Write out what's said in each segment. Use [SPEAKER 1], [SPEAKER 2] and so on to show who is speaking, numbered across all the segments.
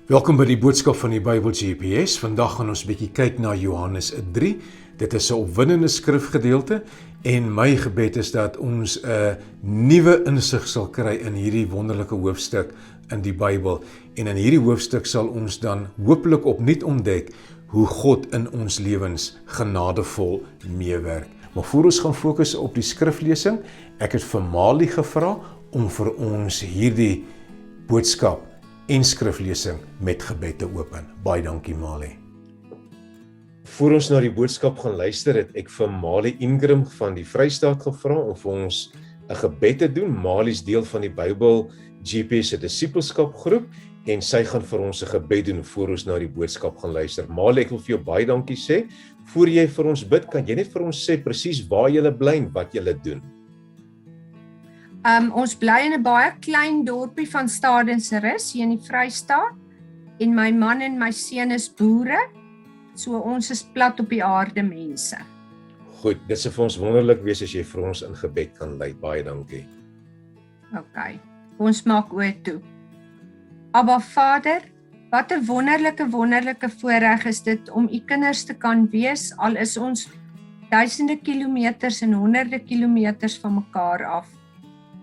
[SPEAKER 1] Welkom by die boodskap van die Bybel GPS. Vandag gaan ons bietjie kyk na Johannes 3. Dit is 'n opwindende skrifgedeelte en my gebed is dat ons 'n nuwe insig sal kry in hierdie wonderlike hoofstuk in die Bybel. En in hierdie hoofstuk sal ons dan hopelik opnuut ontdek hoe God in ons lewens genadevol meewerk. Maar voor ons gaan fokus op die skriflesing, ek het vir Mali gevra om vir ons hierdie boodskap en skriflesing met gebed te open. Baie dankie Mali. Voor ons na die boodskap gaan luister, het ek vir Mali Ingram van die Vrystaat gevra om vir ons 'n gebed te doen. Mali is deel van die Bybel GPS se disippelskap groep en sy gaan vir ons 'n gebed doen voor ons na die boodskap gaan luister. Mali, ek wil vir jou baie dankie sê. Voor jy vir ons bid, kan jy net vir ons sê presies waar jy bly en wat jy doen?
[SPEAKER 2] Ons bly in 'n baie klein dorpie van Stadensrus hier in die Vrystaat en my man en my seun is boere, so ons is plat op die aarde mense.
[SPEAKER 1] Goed, dit sal vir ons wonderlik wees as jy vir ons in gebed kan lei. Baie dankie.
[SPEAKER 2] OK, ons maak oë toe. Abba Vader, wat 'n wonderlike voorreg is dit om u kinders te kan wees, al is ons duisende kilometers en honderde kilometers van mekaar af.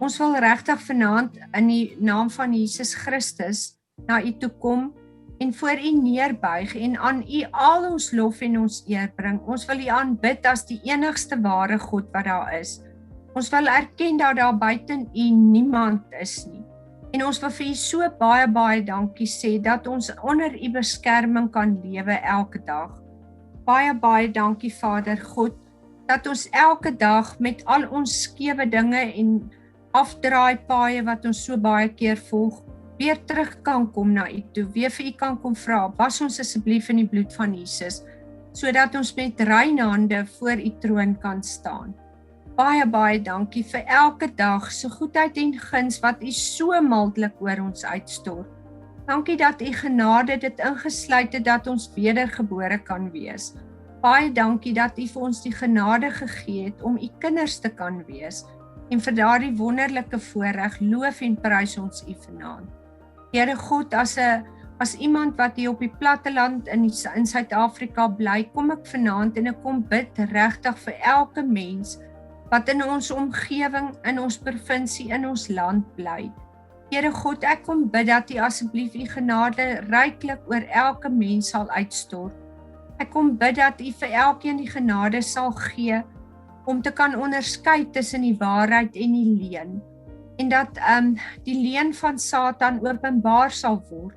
[SPEAKER 2] Ons wil regtig vanaand in die naam van Jesus Christus na u toe kom en voor u neerbuig en aan u al ons lof en ons eer bring. Ons wil u aanbid as die enigste ware God wat daar is. Ons wil erken dat daar buite u niemand is nie. En ons wil vir u so baie dankie sê dat ons onder u beskerming kan lewe elke dag. Baie dankie Vader God, dat ons elke dag met al ons skewe dinge en afdraai paaie wat ons so baie keer volg, weer terug kan kom na u toe, weer vir u kan kom vra, was ons asseblief in die bloed van Jesus, sodat ons met rein hande voor u troon kan staan. Baie dankie vir elke dag, so goedheid en guns wat u so mildelik oor ons uitstort. Dankie dat u genade dit ingesluit het dat ons wedergebore kan wees. Baie dankie dat u vir ons die genade gegee het om u kinders te kan wees. En vir daardie wonderlike voorreg loof en prys ons u vanaand. Here God, as iemand wat hier op die platteland in Suid-Afrika bly, kom ek vanaand en ek kom bid regtig vir elke mens wat in ons omgewing, in ons provinsie, in ons land bly. Here God, ek kom bid dat u asseblief u genade ryklik oor elke mens sal uitstort. Ek kom bid dat u vir elkeen die genade sal gee om te kan onderskei tussen die waarheid en die leuen. En dat die leuen van Satan openbaar sal word.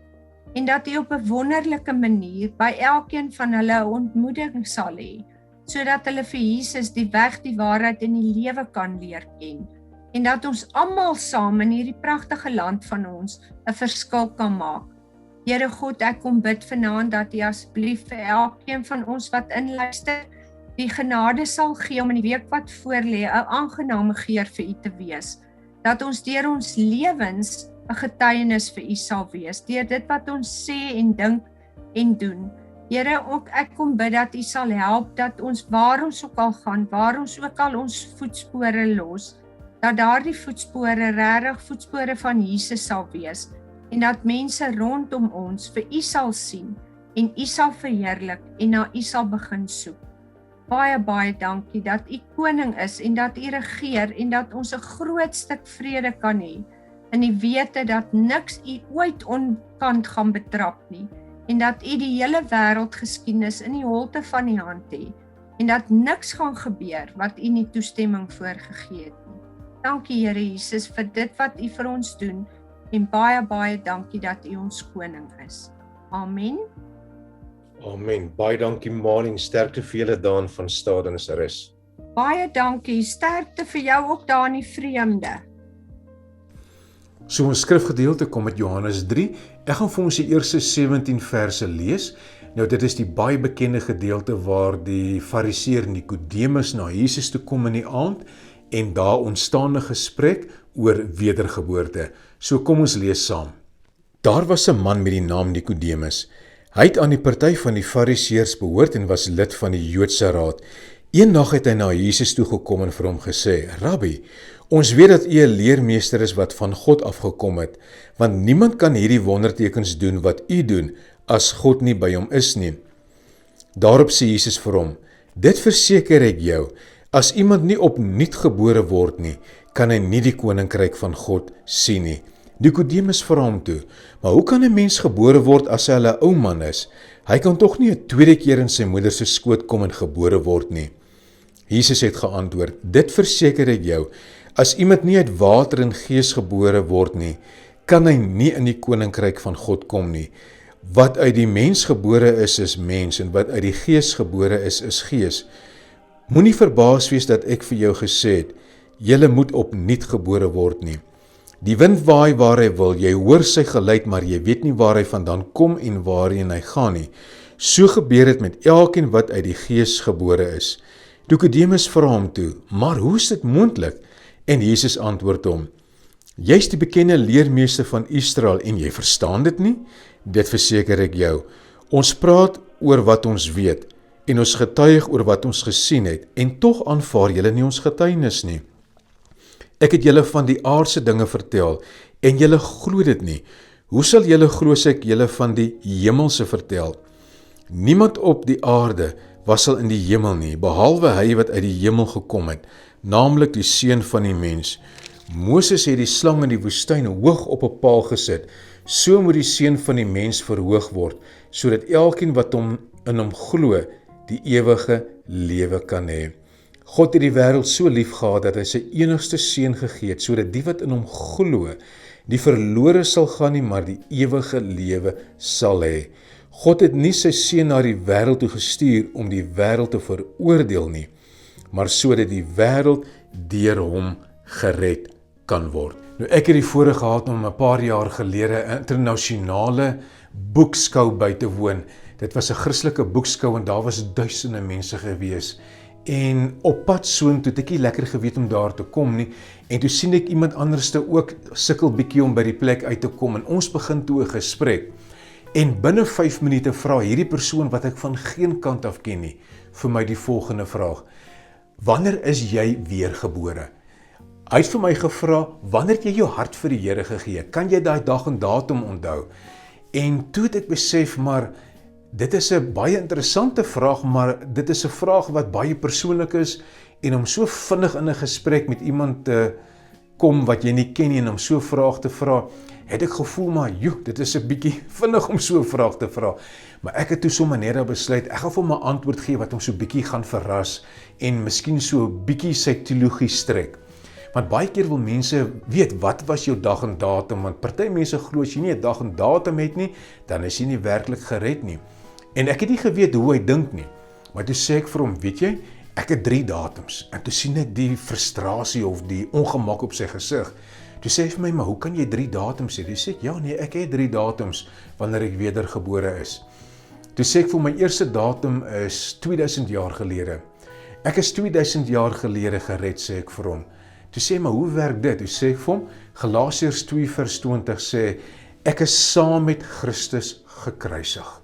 [SPEAKER 2] En dat u op 'n wonderlike manier by elkeen van hulle 'n ontmoediging sal hê, sodat hulle vir Jesus die weg, die waarheid en die lewe kan leer ken. En dat ons almal saam in hierdie pragtige land van ons 'n verskil kan maak. Here God, ek kom bid vanaand dat u asseblief vir elkeen van ons wat inluister, die genade sal gee om in die week wat voorlê 'n aangename geur vir u te wees. Dat ons deur ons lewens 'n getuienis vir u sal wees, deur dit wat ons sê en dink en doen. Here, ook ek kom bid dat u sal help dat ons waar ons ook al gaan, waar ons ook al ons voetspore los, dat daardie voetspore regtig voetspore van Jesus sal wees en dat mense rondom ons vir u sal sien en u sal verheerlik en na u sal begin soek. Baie dankie dat u koning is en dat u regeer en dat ons 'n groot stuk vrede kan hê in die wete dat niks u ooit onkant gaan betrap nie en dat u die hele wêreldgeskiedenis in die holte van die hand het en dat niks gaan gebeur wat u nie toestemming voorgegee het nie. Dankie Here Jesus vir dit wat u vir ons doen en baie dankie dat u ons koning is. Amen.
[SPEAKER 1] Amen. Baie dankie Mali en sterkte vir julle daan van Stadensrus.
[SPEAKER 2] Baie dankie, sterkte vir jou ook daar in die vreemde.
[SPEAKER 1] So ons skrifgedeelte kom met Johannes 3. Ek gaan vir ons die eerste 17 verse lees. Nou dit is die baie bekende gedeelte waar die Fariseer Nikodemus na Jesus toe kom in die aand en daar ontstaan 'n gesprek oor wedergeboorte. So kom ons lees saam. Daar was 'n man met die naam Nikodemus. Hy het aan die party van die Fariseërs behoort en was lid van die Joodse raad. Eendag het hy na Jesus toe gekom en vir hom gesê, Rabbi, ons weet dat u 'n leermeester is wat van God afgekom het, want niemand kan hierdie wondertekens doen wat u doen, as God nie by hom is nie. Daarop sê Jesus vir hom, dit verseker ek jou, as iemand nie opnuut gebore word nie, kan hy nie die koninkryk van God sien nie. Nikodemus vra hom toe, maar hoe kan 'n mens gebore word as hy al 'n ou man is? Hy kan tog nie 'n tweede keer in sy moeder se skoot kom en gebore word nie. Jesus het geantwoord, dit verseker ek jou, as iemand nie uit water en gees gebore word nie, kan hy nie in die koninkryk van God kom nie. Wat uit die mens gebore is mens, en wat uit die gees gebore is gees. Moenie verbaas wees dat ek vir jou gesê het, julle moet opnuut gebore word nie. Die wind waai waar hy wil, jy hoor sy geluid, maar jy weet nie waar hy vandaan kom en waarheen hy gaan nie. So gebeur dit met elkeen wat uit die gees gebore is. Nikodemus vra hom toe, maar hoe is dit moontlik? En Jesus antwoord hom, jy's die bekende leermeester van Israel en jy verstaan dit nie? Dit verseker ek jou. Ons praat oor wat ons weet en ons getuig oor wat ons gesien het en tog aanvaar julle nie ons getuienis nie. Ek het julle van die aardse dinge vertel en julle glo dit nie. Hoe sal julle glo as ek julle van die hemelse vertel? Niemand op die aarde was al in die hemel nie, behalwe hy wat uit die hemel gekom het, naamlik die Seun van die mens. Moses het die slang in die woestyn hoog op 'n paal gesit. So moet die Seun van die mens verhoog word, sodat elkeen wat in hom glo, die ewige lewe kan hê. God het die wêreld so lief gehad dat hy sy enigste seun gegee het, sodat die wat in hom glo, nie verlore sal gaan nie, maar die ewige lewe sal hê. God het nie sy seun na die wêreld toe gestuur om die wêreld te veroordeel nie, maar sodat die wêreld deur hom gered kan word. Nou ek het die voorreg gehad om 'n paar jaar gelede 'n internasionale boekskou by te woon. Dit was 'n Christelike boekskou en daar was duisende mense gewees. En op pad soontoe het ek nie lekker geweet om daar te kom nie. En toe sien ek iemand anderste ook sukkel bietjie om by die plek uit te kom en ons begin toe 'n gesprek. En binne 5 minute vra hierdie persoon wat ek van geen kant af ken nie, vir my die volgende vraag. Wanneer is jy weergebore? Hy het vir my gevra, wanneer het jy jou hart vir die Here gegee? Kan jy daai dag en datum onthou? En toe het ek besef, maar dit is 'n baie interessante vraag, maar dit is 'n vraag wat baie persoonlik is, en om so vinnig in 'n gesprek met iemand te kom wat jy nie ken nie, en om so 'n vraag te vra, het ek gevoel, maar dit is 'n bietjie vinnig om so 'n vraag te vra. Maar ek het toe sommer net besluit, ek gaan vir hom 'n antwoord gee wat hom so bietjie gaan verras, en miskien so 'n bietjie sy teologie strek. Want baie keer wil mense weet, wat was jou dag en datum, want party mense glo as jy nie 'n dag en datum het nie, dan is jy nie werklik gered nie. En ek het nie geweet hoe hy dink nie, maar toe sê ek vir hom, weet jy, ek het 3 datums, en toe sien ek die frustrasie of die ongemak op sy gesig. Toe sê hy vir my, maar hoe kan jy 3 datums hê? Toe sê ek, ja nee, ek het 3 datums, wanneer ek wedergebore is. Toe sê ek vir my eerste datum is 2000 jaar gelede. Ek is 2000 jaar gelede gered, sê ek vir hom. Toe sê hy, maar hoe werk dit? Toe sê ek vir hom, Galasiërs 2:20 sê, ek is saam met Christus gekruisig.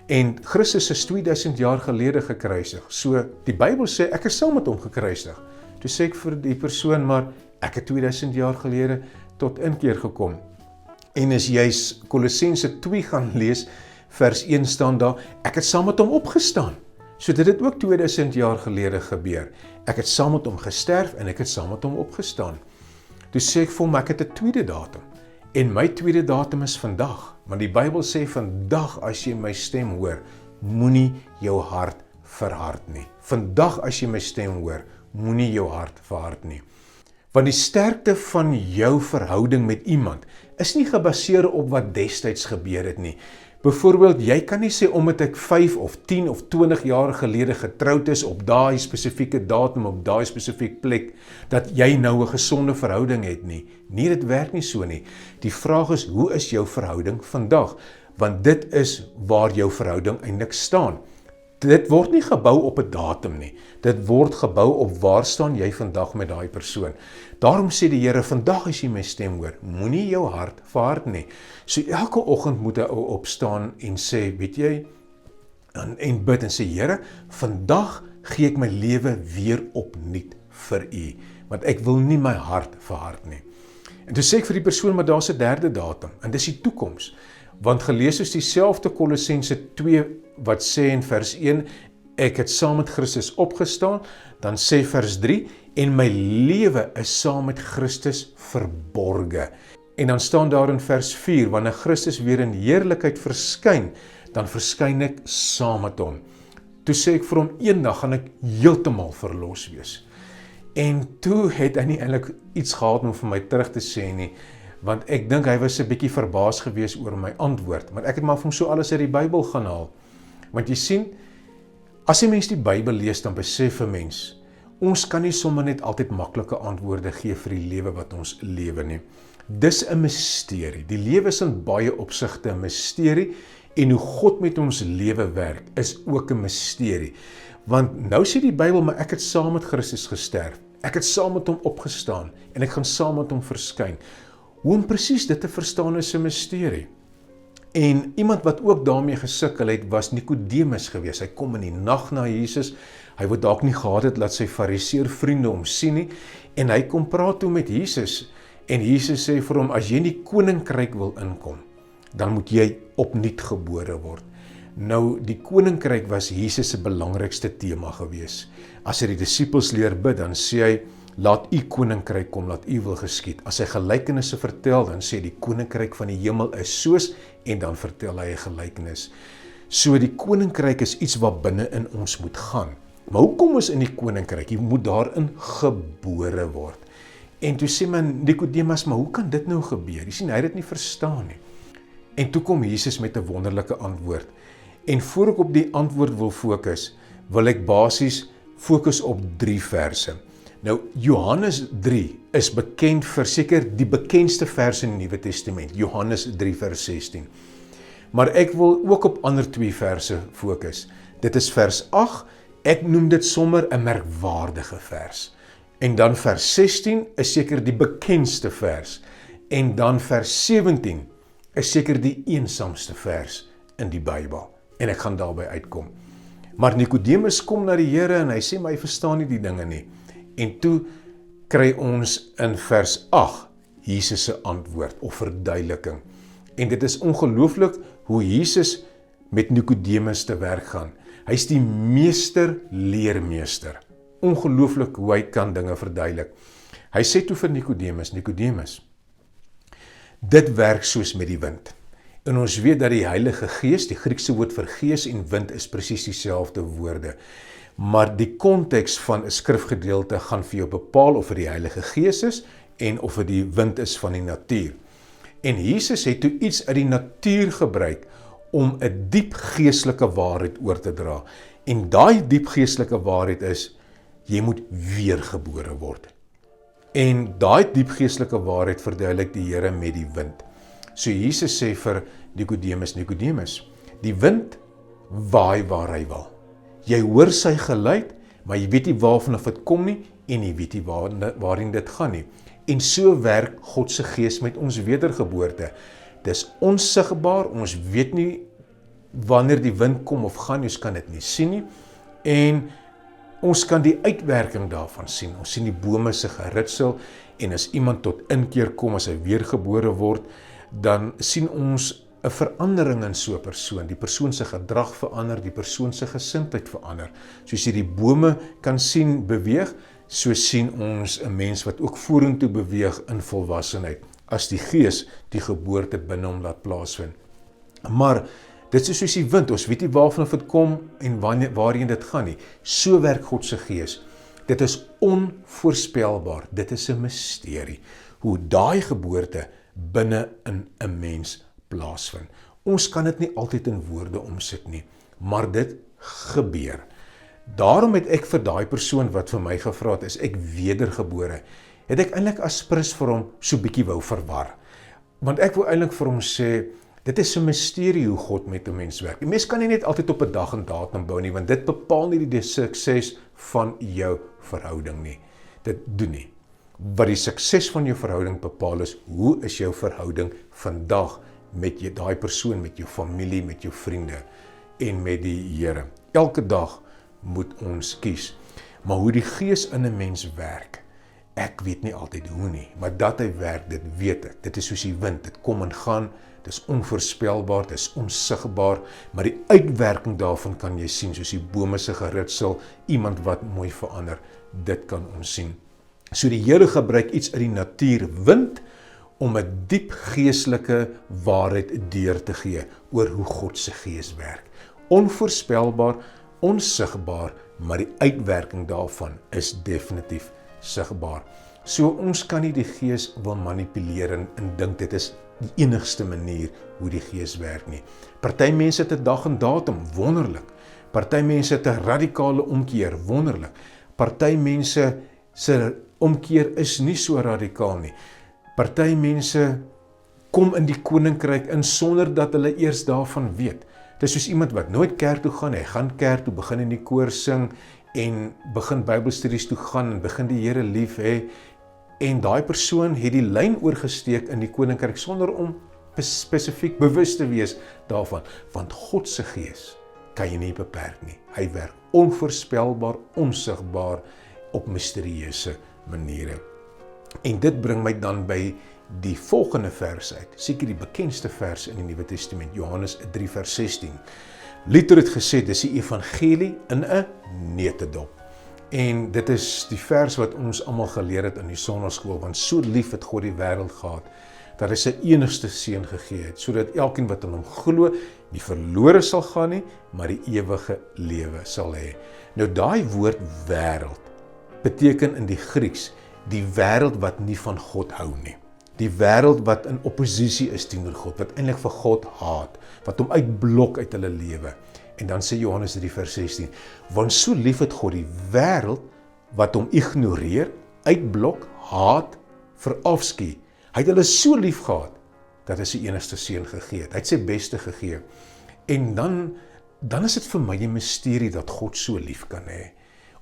[SPEAKER 1] En Christus is 2000 jaar gelede gekruisig. So die Bybel sê, ek is saam met hom gekruisig. Toe sê ek vir die persoon, maar ek het 2000 jaar gelede tot inkeer gekom. En as jy Kolossense 2 gaan lees, vers 1 staan daar, ek het saam met hom opgestaan. So dit het ook 2000 jaar gelede gebeur. Ek het saam met hom gesterf en ek het saam met hom opgestaan. Toe sê ek vir hom, ek het 'n tweede datum. En my tweede datum is vandag. Want die Bybel sê, vandag as jy my stem hoor, moenie jou hart verhard nie. Vandag as jy my stem hoor, moenie jou hart verhard nie. Want die sterkte van jou verhouding met iemand is nie gebaseer op wat destyds gebeur het nie. Byvoorbeeld, jy kan nie sê omdat ek 5 of 10 of 20 jaar gelede getroud is op daai spesifieke datum, op daai spesifieke plek, dat jy nou 'n gesonde verhouding het nie. Nee, dit werk nie so nie. Die vraag is, hoe is jou verhouding vandag? Want dit is waar jou verhouding eintlik staan. Dit word nie gebou op 'n datum nie. Dit word gebou op waar staan jy vandag met daai persoon. Daarom sê die Here, vandag as jy my stem hoor, moenie jou hart verhard nie. So elke oggend moet 'n ou opstaan en sê, weet jy, en bid en sê, Here, vandag gee ek my lewe weer opnuut vir U, want ek wil nie my hart verhard nie. En toe sê ek vir die persoon, maar daar's 'n derde datum, en dis die toekoms. Want gelees is dieselfde Kolossense 2 wat sê in vers 1, ek het saam met Christus opgestaan, dan sê vers 3, en my lewe is saam met Christus verborge. En dan staan daar in vers 4, wanneer Christus weer in heerlikheid verskyn, dan verskyn ek saam met hom. Toe sê ek vir hom, eendag gaan ek heeltemal verlos wees. En toe het hy nie eintlik iets gehad om vir my terug te sê nie, want ek dink hy was 'n bietjie verbaas gewees oor my antwoord, maar ek het maar vir hom so alles uit die Bybel gaan haal. Want jy sien, as jy mens die Bybel lees, dan besef 'n mens, ons kan nie sommer net altyd maklike antwoorde gee vir die lewe wat ons lewe nie. Dis 'n misterie. Die lewe is in baie opsigte 'n misterie, en hoe God met ons lewe werk, is ook 'n misterie. Want nou sê die Bybel, maar ek het saam met Christus gesterf. Ek het saam met hom opgestaan, en ek gaan saam met hom verskyn. Hoe om presies dit te verstaan is 'n misterie. En iemand wat ook daarmee gesukkel het, was Nikodemus gewees. Hy kom in die nag na Jesus, hy wou dalk nie gehad het dat sy fariseer vriende hom sien nie, en hy kom praat toe met Jesus, en Jesus sê vir hom, as jy in die koninkryk wil inkom, dan moet jy opnuut gebore word. Nou, die koninkryk was Jesus se belangrikste tema gewees. As hy die disippels leer bid, dan sê hy, laat u koninkryk kom, laat u wil geskied. As hy gelykenisse vertel, dan sê die koninkryk van die hemel is soos, en dan vertel hy 'n gelykenis. So die koninkryk is iets wat binne in ons moet gaan. Maar hoe kom ons in die koninkryk? Jy moet daarin gebore word. En toe sê men Nikodemus, maar hoe kan dit nou gebeur? Jy sien, hy het dit nie verstaan nie. En toe kom Jesus met 'n wonderlike antwoord. En voor ek op die antwoord wil fokus, wil ek basies fokus op 3 verse. Nou, Johannes 3 is bekend vir seker die bekendste vers in die Nuwe Testament, Johannes 3 vers 16. Maar ek wil ook op ander 2 verse fokus. Dit is vers 8, ek noem dit sommer 'n merkwaardige vers. En dan vers 16 is seker die bekendste vers. En dan vers 17 is seker die eensaamste vers in die Bybel. En ek gaan daarby uitkom. Maar Nikodemus kom na die Here en hy sê, maar hy verstaan nie die dinge nie. En toe kry ons in vers 8 Jesus se antwoord of verduideliking. En dit is ongelooflik hoe Jesus met Nikodemus te werk gaan. Hy is die meester-leermeester. Ongelooflik hoe hy kan dinge verduidelik. Hy sê toe vir Nikodemus, dit werk soos met die wind. En ons weet dat die Heilige Gees, die Griekse woord vir gees en wind is presies dieselfde woorde. Maar die konteks van 'n skrifgedeelte gaan vir jou bepaal of dit die Heilige Gees is en of dit die wind is van die natuur. En Jesus het toe iets uit die natuur gebruik om 'n diep geestelike waarheid oor te dra. En daai diep geestelike waarheid is, jy moet weergebore word. En daai diep geestelike waarheid verduidelik die Here met die wind. So Jesus sê vir Nikodemus, die wind waai waar hy wil. Jy hoor sy geluid, maar jy weet nie waarvan of dit kom nie, en jy weet nie waarin dit gaan nie. En so werk God se Gees met ons wedergeboorte. Dis onsigbaar, ons weet nie wanneer die wind kom of gaan, ons kan dit nie sien nie, en ons kan die uitwerking daarvan sien. Ons sien die bome se geritsel, en as iemand tot inkeer kom, as hy weergebore word, dan sien ons 'n verandering in so 'n persoon. Die persoon se gedrag verander, die persoon se gesindheid verander. Soos jy die bome kan sien beweeg, so sien ons 'n mens wat ook vorentoe beweeg in volwassenheid, as die Gees die geboorte binne hom laat plaasvind. Maar dit is soos die wind, ons weet nie waarvan dit kom en waarheen dit gaan nie. So werk God se Gees. Dit is onvoorspelbaar, dit is 'n misterie, hoe daai geboorte binne in 'n mens plaasvind. Ons kan dit nie altyd in woorde omsit nie, maar dit gebeur. Daarom het ek vir daai persoon wat vir my gevra het, is ek wedergebore, het ek eintlik as prins vir hom so bietjie wou verwar. Want ek wou eintlik vir hom sê, dit is 'n misterie hoe God met 'n mens werk. Die mens kan nie net altyd op 'n dag en datum bou nie, want dit bepaal nie die sukses van jou verhouding nie. Dit doen nie. Wat die sukses van jou verhouding bepaal is, hoe is jou verhouding vandag met daai persoon, met jou familie, met jou vriende en met die Here. Elke dag moet ons kies. Maar hoe die Gees in 'n mens werk, ek weet nie altyd hoe nie, maar dat hy werk, dit weet ek. Dit is soos die wind, dit kom en gaan, dit is onvoorspelbaar, dit is onsigbaar, maar die uitwerking daarvan kan jy sien, soos die bome se geritsel, iemand wat mooi verander, dit kan ons sien. So die Here gebruik iets uit die natuur, wind, om 'n diep geestelike waarheid deur te gee oor hoe God se Gees werk. Onvoorspelbaar, onsigbaar, maar die uitwerking daarvan is definitief sigbaar. So ons kan nie die Gees wil manipuleer en dink dit is die enigste manier hoe die Gees werk nie. Party mense het 'n dag en datum, wonderlik. Party mense het 'n radikale omkeer, wonderlik. Party mense se omkeer is nie so radikaal nie. Party mense kom in die koninkryk in sonder dat hulle eers daarvan weet. Dit is soos iemand wat nooit kerk toe gaan, hy gaan kerk toe, begin in die koor sing en begin Bybelstudies toe gaan en begin die Here lief hê, en daai persoon het die lyn oorgesteek in die koninkryk sonder om spesifiek bewus te wees daarvan, want God se Gees kan jy nie beperk nie. Hy werk onvoorspelbaar, onsigbaar op misterieuse maniere. En dit bring my dan by die volgende vers uit, seker die bekendste vers in die Nuwe Testament, Johannes 3 vers 16. Luther het gesê, dis die evangelie in 'n neutedop. En dit is die vers wat ons almal geleer het in die sonnaskool, want so lief het God die wêreld gehad, dat hy sy enigste seun gegee het, sodat elkeen wat in hom glo, nie verlore sal gaan nie, maar die ewige lewe sal hê. Nou daai woord wêreld beteken in die Grieks die wêreld wat nie van God hou nie. Die wêreld wat in oppositie is teenoor God, wat eintlik vir God haat, wat hom uitblok uit hulle lewe. En dan sê Johannes 3 vers 16, want so lief het God die wêreld wat hom ignoreer, uitblok, haat, verafskuw. Hy het hulle so lief gehad, dat hy sy enigste seun gegee het. Hy het sy beste gegee. En dan is dit vir my 'n misterie dat God so lief kan hê.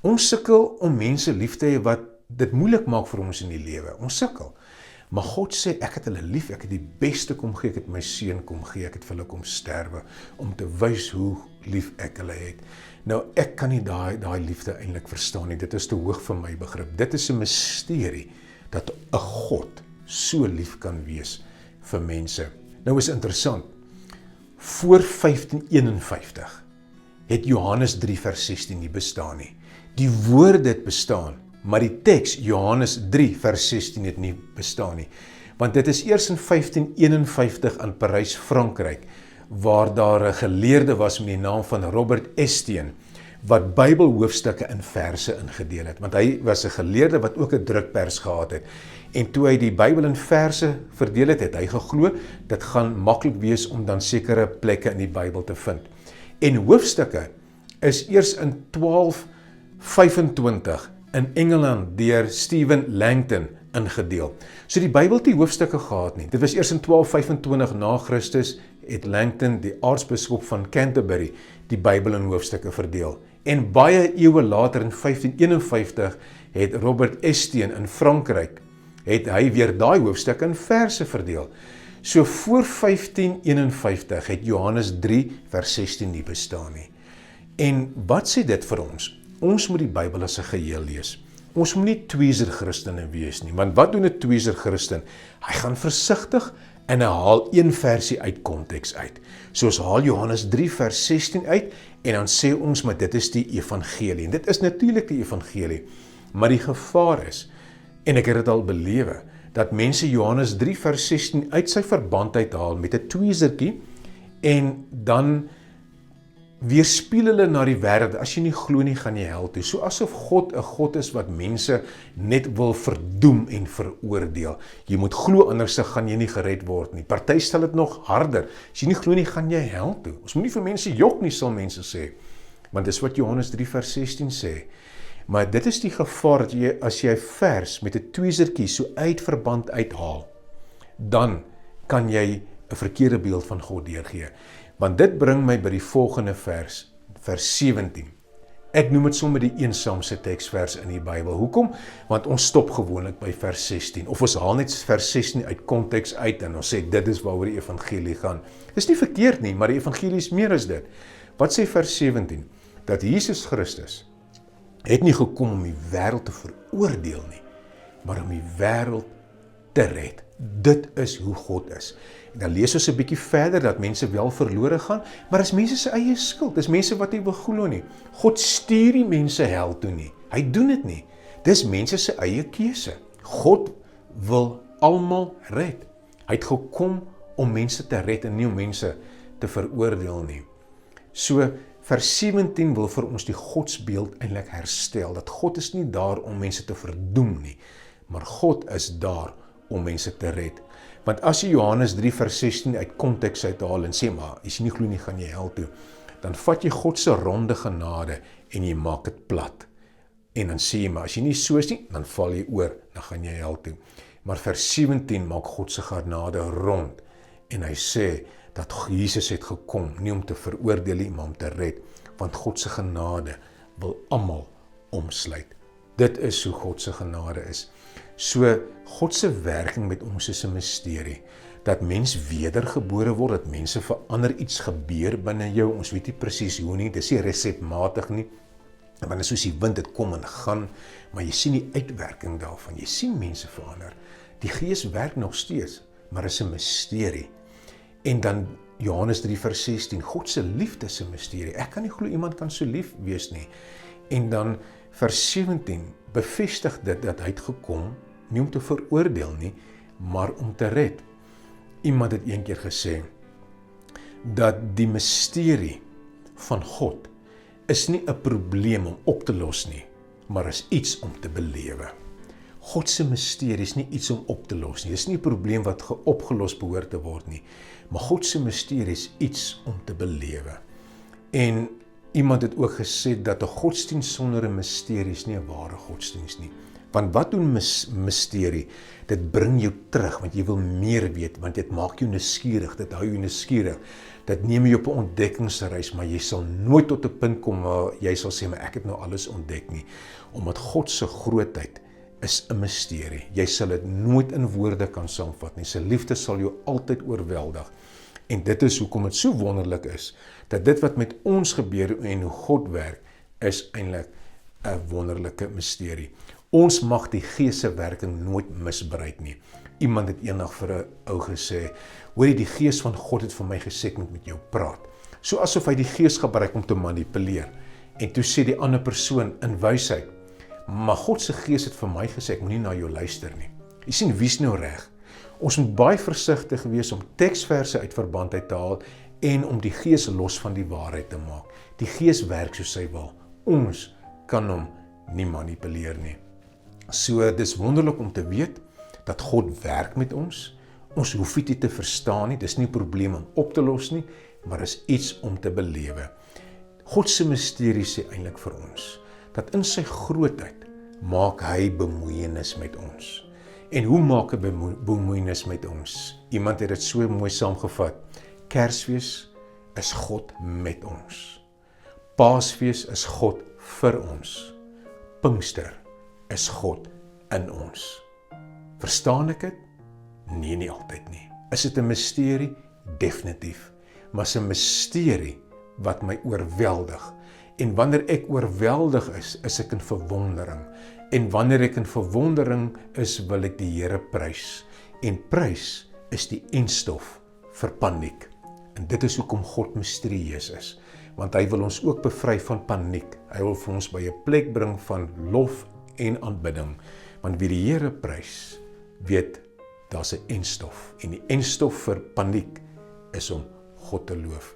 [SPEAKER 1] Ons sukkel om mense lief te hê wat dit moeilik maak vir ons in die lewe. Ons sukkel. Maar God sê, ek het hulle lief, ek het die beste kom gee, ek het my seun kom gee, ek het vir hulle kom sterwe, om te wys hoe lief ek hulle het. Nou, ek kan nie daai liefde eintlik verstaan nie, dit is te hoog vir my begrip. Dit is 'n misterie, dat 'n God so lief kan wees vir mense. Nou is interessant, voor 1551 het Johannes 3 vers 16 nie bestaan nie. Die woorde het bestaan, maar die teks Johannes 3 vers 16 het nie bestaan nie. Want dit is eers in 1551 in Parys, Frankryk, waar daar 'n geleerde was met die naam van Robert Estienne, wat Bybelhoofstukke in verse ingedeel het. Want hy was 'n geleerde wat ook 'n drukpers gehad het. En toe hy die Bybel in verse verdeel het, het hy geglo, dit gaan maklik wees om dan sekere plekke in die Bybel te vind. En hoofstukke is eers in 1225 in Engeland deur Stephen Langton ingedeel. So die Bybel het nie hoofstukke gehad nie. Dit was eers in 1225 na Christus het Langton, die aartsbiskop van Canterbury, die Bybel in hoofstukke verdeel. En baie eeue later in 1551 het Robert Estienne in Frankryk, het hy weer daai hoofstukke in verse verdeel. So voor 1551 het Johannes 3 vers 16 nie bestaan nie. En wat sê dit vir ons? Ons moet die Bybel as 'n geheel lees. Ons moet nie tweezer Christene wees nie, want wat doen 'n tweezer Christen? Hy gaan versigtig en hy haal een versie uit konteks uit. So ons haal Johannes 3 vers 16 uit en dan sê ons, maar dit is die evangelie. En dit is natuurlik die evangelie, maar die gevaar is, en ek het dit al belewe, dat mense Johannes 3 vers 16 uit sy verband uithaal met 'n tweezertjie en dan weerspieël hulle na die wêreld. As jy nie glo nie, gaan jy hel toe. So asof God 'n God is wat mense net wil verdoem en veroordeel. Jy moet glo, anders gaan jy nie gered word nie. Party stel dit nog harder. As jy nie glo nie, gaan jy hel toe. Ons moet nie vir mense jok nie, sal mense sê. Want dis wat Johannes 3 vers 16 sê. Maar dit is die gevaar dat jy, as jy vers met 'n tweezertjie so uit verband uithaal, dan kan jy 'n verkeerde beeld van God deurgee. Want dit bring my by die volgende vers 17. Ek noem dit sommer die eensaamste teksvers in die Bybel. Hoekom? Want ons stop gewoonlik by vers 16. Of ons haal net vers 16 uit konteks uit en ons sê dit is waaroor die evangelie gaan. Dis nie verkeerd nie, maar die evangelie is meer as dit. Wat sê vers 17? dat Jesus Christus het nie gekom om die wêreld te veroordeel nie, maar om die wêreld te red. Dit is hoe God is. En dan lees ons 'n bietjie verder dat mense wel verlore gaan, maar dis mense se eie skuld. Dis mense wat nie wil glo nie. God stuur die mense hel toe nie. Hy doen dit nie. Dis mense se eie keuse. God wil almal red. Hy het gekom om mense te red en nie om mense te veroordeel nie. So vers 17 wil vir ons die godsbeeld eintlik herstel, dat God is nie daar om mense te verdoem nie, maar God is daar om mense te red. Want as jy Johannes 3 vers 16 uit konteks uithaal en sê, maar as jy nie glo nie, gaan jy hel toe, dan vat jy God se ronde genade en jy maak dit plat. En dan sê jy, maar as jy nie so is nie, dan val jy oor, dan gaan jy hel toe. Maar vers 17 maak God se genade rond en hy sê dat Jesus het gekom, nie om te veroordeel nie, maar om te red, want God se genade wil almal omsluit. Dit is hoe God se genade is. So, God se werking met ons is 'n misterie, dat mens wedergebore word, dat mense verander, iets gebeur binne jou, ons weet nie presies hoe nie, dis nie resepmatig nie, want dit is soos die wind, dit kom en gaan, maar jy sien die uitwerking daarvan, jy sien mense verander. Die Gees werk nog steeds, maar is 'n misterie. En dan Johannes 3 vers 16, God se liefde is 'n misterie. Ek kan nie glo iemand kan so lief wees nie. En dan vers 17 bevestig dit dat hy het gekom, nie om te veroordeel nie, maar om te red. Iemand het een keer gesê, dat die misterie van God is nie 'n probleem om op te los nie, maar is iets om te belewe. God se misterie is nie iets om op te los nie, dis nie 'n probleem wat opgelos behoort te word nie, maar God se misterie is iets om te belewe. En iemand het ook gesê dat 'n godsdienst sonder 'n misterie is nie 'n ware godsdienst nie. Want wat doen misterie? Dit bring jou terug, want jy wil meer weet, want dit maak jou nuuskierig, dit hou jou nuuskierig. Dit neem jou op 'n ontdekkingsreis, maar jy sal nooit tot 'n punt kom waar jy sal sê, maar ek het nou alles ontdek nie. Omdat God se grootheid is 'n misterie. Jy sal dit nooit in woorde kan saamvat nie. Sy liefde sal jou altyd oorweldig. En dit is hoekom dit so wonderlik is, dat dit wat met ons gebeur en hoe God werk, is eintlik 'n wonderlike misterie. Ons mag die Gees se werking nooit misbruik nie. Iemand het eendag vir 'n ou gesê, hoor jy, die Gees van God het vir my gesê ek moet met jou praat. So asof hy die Gees gebruik om te manipuleer. En toe sê die ander persoon in wysheid, maar God se Gees het vir my gesê ek moenie na jou luister nie. Jy sien, wie's nou reg? Ons moet baie versigtig wees om teksverse uit verband uit te haal en om die Gees los van die waarheid te maak. Die Gees werk soos hy wil. Ons kan hom nie manipuleer nie. So, dis wonderlik om te weet dat God werk met ons. Ons hoef dit nie te verstaan nie, dis nie 'n probleem om op te los nie, maar is iets om te belewe. God se misterie sê eintlik vir ons, dat in sy grootheid maak hy bemoeienis met ons. En hoe maak 'n bemoeienis met ons? Iemand het dit so mooi saamgevat. Kersfees is God met ons. Paasfees is God vir ons. Pinkster is God in ons. Verstaan ek dit? Nee, nie altyd nie. Is dit 'n misterie? Definitief. Maar is 'n misterie wat my oorweldig. En wanneer ek oorweldig is ek in verwondering. En wanneer ek in verwondering is, wil ek die Here prys. En prys is die enstof vir paniek. En dit is hoekom God misterieus is. Want hy wil ons ook bevry van paniek. Hy wil vir ons by 'n plek bring van lof en aanbidding. Want wie die Here prys, weet, daar's 'n enstof. En die enstof vir paniek is om God te loof.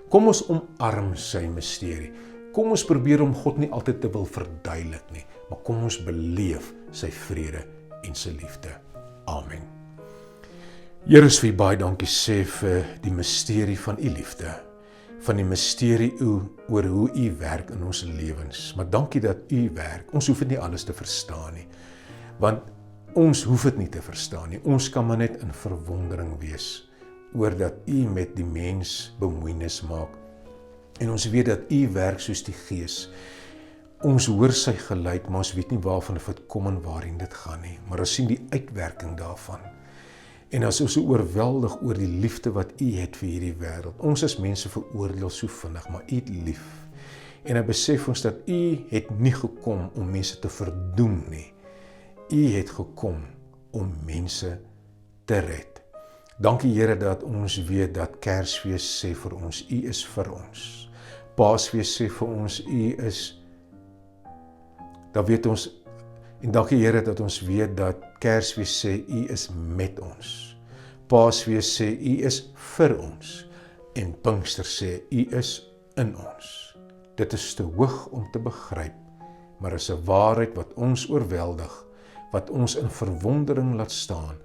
[SPEAKER 1] Kom ons omarm sy misterie. Kom ons probeer om God nie altyd te wil verduidelik nie, maar kom ons beleef sy vrede en sy liefde. Amen. Here, ons vir baie dankie sê vir die misterie van u liefde, van die misterie oor hoe u werk in ons lewens. Maar dankie dat u werk. Ons hoef dit nie alles te verstaan nie, want ons hoef dit nie te verstaan nie. Ons kan maar net in verwondering wees oor dat u met die mens bemoeienis maak. En ons weet dat u werk soos die Gees. Ons hoor sy geluid, maar ons weet nie waarvan dit kom en waarheen dit gaan nie. Maar ons sien die uitwerking daarvan. En as ons so oorweldig oor die liefde wat u het vir hierdie wêreld. Ons as mense veroordeel so vinnig, maar u het lief. En dan besef ons dat U het nie gekom om mense te verdoem nie. U het gekom om mense te red. Dankie Here dat ons weet dat Kersfees sê vir ons, U is vir ons. Paasfees sê vir ons, U is, dan weet ons, en dankie Here dat ons weet dat Kersfees sê, U is met ons. Paasfees sê, U is vir ons. En Pinkster sê, U is in ons. Dit is te hoog om te begryp, maar is 'n waarheid wat ons oorweldig, wat ons in verwondering laat staan,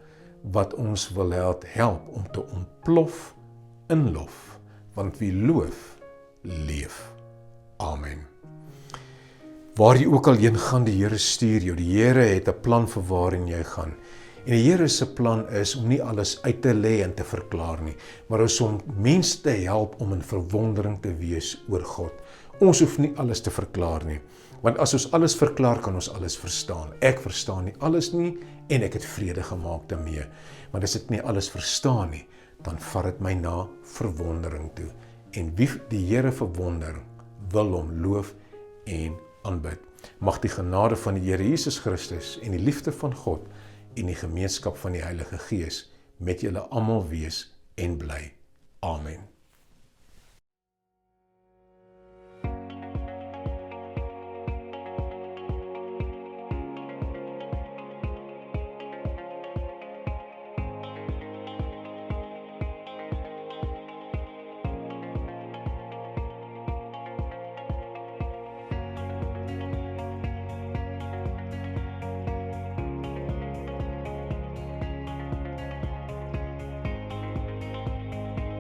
[SPEAKER 1] wat ons wil help om te ontplof in lof, want wie loof, leef. Amen. Waar jy ook al heen gaan, die Here stuur jou. Die Here het 'n plan vir waarin jy gaan. En die Here se plan is om nie alles uit te lê en te verklaar nie, maar is om mense te help om in verwondering te wees oor God. Ons hoef nie alles te verklaar nie, want as ons alles verklaar, kan ons alles verstaan. Ek verstaan nie alles nie, en ek het vrede gemaak daarmee. Maar as ek nie alles verstaan nie, dan vat dit my na verwondering toe. En wie die Here verwonder, wil hom loof en aanbid. Mag die genade van die Here Jesus Christus en die liefde van God en die gemeenskap van die Heilige Gees met julle almal wees en bly. Amen.